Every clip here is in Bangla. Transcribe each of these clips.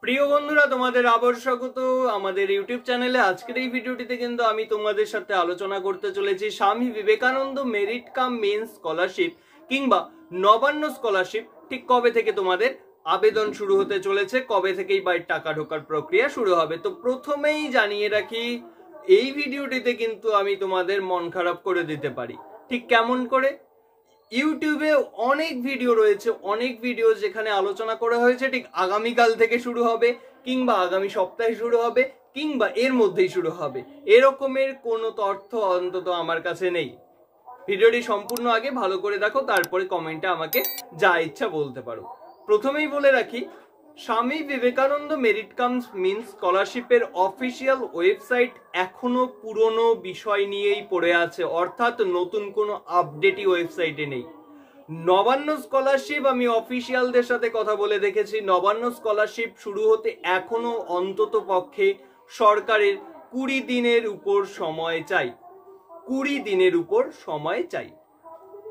প্রিয় বন্ধুরা, তোমাদের আবার স্বাগত আমাদের ইউটিউব চ্যানেলে। আজকের এই ভিডিওটিতে কিন্তু আমি তোমাদের সাথে আলোচনা করতে চলেছি Swami Vivekananda merit cum means scholarship কিংবা নবান্ন স্কলারশিপ ঠিক কবে থেকে তোমাদের আবেদন শুরু হতে চলেছে, কবে থেকেই বা টাকা ঢোকার প্রক্রিয়া শুরু হবে। তো প্রথমেই জানিয়ে রাখি, এই ভিডিওটিতে কিন্তু আমি তোমাদের মন খারাপ করে দিতে পারি। ঠিক কেমন করে? ইউটিউবে অনেক ভিডিও রয়েছে, অনেক ভিডিও যেখানে আলোচনা করা হয়েছে ঠিক আগামীকাল থেকে শুরু হবে কিংবা আগামী সপ্তাহে শুরু হবে কিংবা এর মধ্যেই শুরু হবে, এরকমের কোনো তথ্য অন্তত আমার কাছে নেই। ভিডিওটি সম্পূর্ণ আগে ভালো করে দেখো, তারপরে কমেন্টে আমাকে যা ইচ্ছা বলতে পারো। প্রথমেই বলে রাখি, স্বামী বিবেকানন্দ মেরিট কামস মিন্স স্কলারশিপের অফিসিয়াল ওয়েবসাইট এখনো পুরনো বিষয় নিয়েই পড়ে আছে, অর্থাৎ নতুন কোনো আপডেটই ওয়েবসাইটে নেই। নবান্ন স্কলারশিপ আমি অফিসিয়ালদের সাথে কথা বলে দেখেছি, নবান্ন স্কলারশিপ শুরু হতে এখনো অন্তত পক্ষে সরকারের 20 দিনের উপর সময় চাই। 20 দিনের উপর সময় চাই।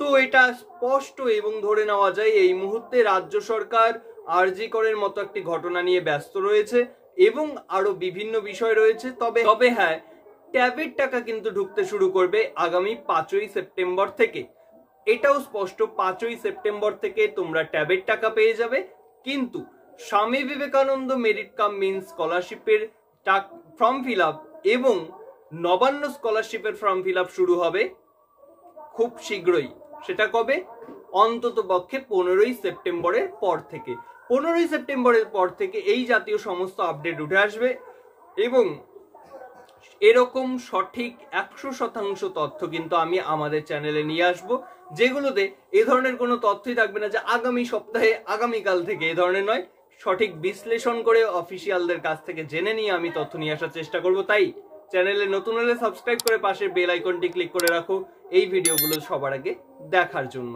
তো এটা স্পষ্ট এবং ধরে নেওয়া যায় এই মুহূর্তে রাজ্য সরকার আরজি করের মতো একটি ঘটনা নিয়ে ব্যস্ত রয়েছে এবং আরো বিভিন্ন বিষয় রয়েছে। তবে হ্যাঁ, ট্যাবের টাকা কিন্তু ঢুকতে শুরু করবে আগামী 5ই সেপ্টেম্বর থেকে। এটাও স্পষ্ট, 5ই সেপ্টেম্বর থেকে তোমরা ট্যাবের টাকা পেয়ে যাবে। কিন্তু স্বামী বিবেকানন্দ মেরিট কাম মিন্স স্কলারশিপের ফর্ম ফিল আপ এবং নবান্ন স্কলারশিপের ফর্ম ফিল আপ শুরু হবে খুব শীঘ্রই। সেটা কবে? অন্তত পক্ষে 15ই সেপ্টেম্বরের পর থেকে। 15ই সেপ্টেম্বরের পর থেকে এই জাতীয় সমস্ত আপডেট উঠে আসবে এবং এরকম সঠিক 100% তথ্য কিন্তু আমি আমাদের চ্যানেলে নিয়ে আসব, যেগুলোতে এ ধরনের কোনো তথ্যই থাকবে না যে আগামী সপ্তাহে, আগামীকাল থেকে, এ ধরনের নয়। সঠিক বিশ্লেষণ করে অফিসিয়ালদের কাছ থেকে জেনে নিয়ে আমি তথ্য নিয়ে আসার চেষ্টা করব। তাই চ্যানেলে নতুন হলে সাবস্ক্রাইব করে পাশের বেল আইকনটি ক্লিক করে রাখো এই ভিডিওগুলো সবার আগে দেখার জন্য।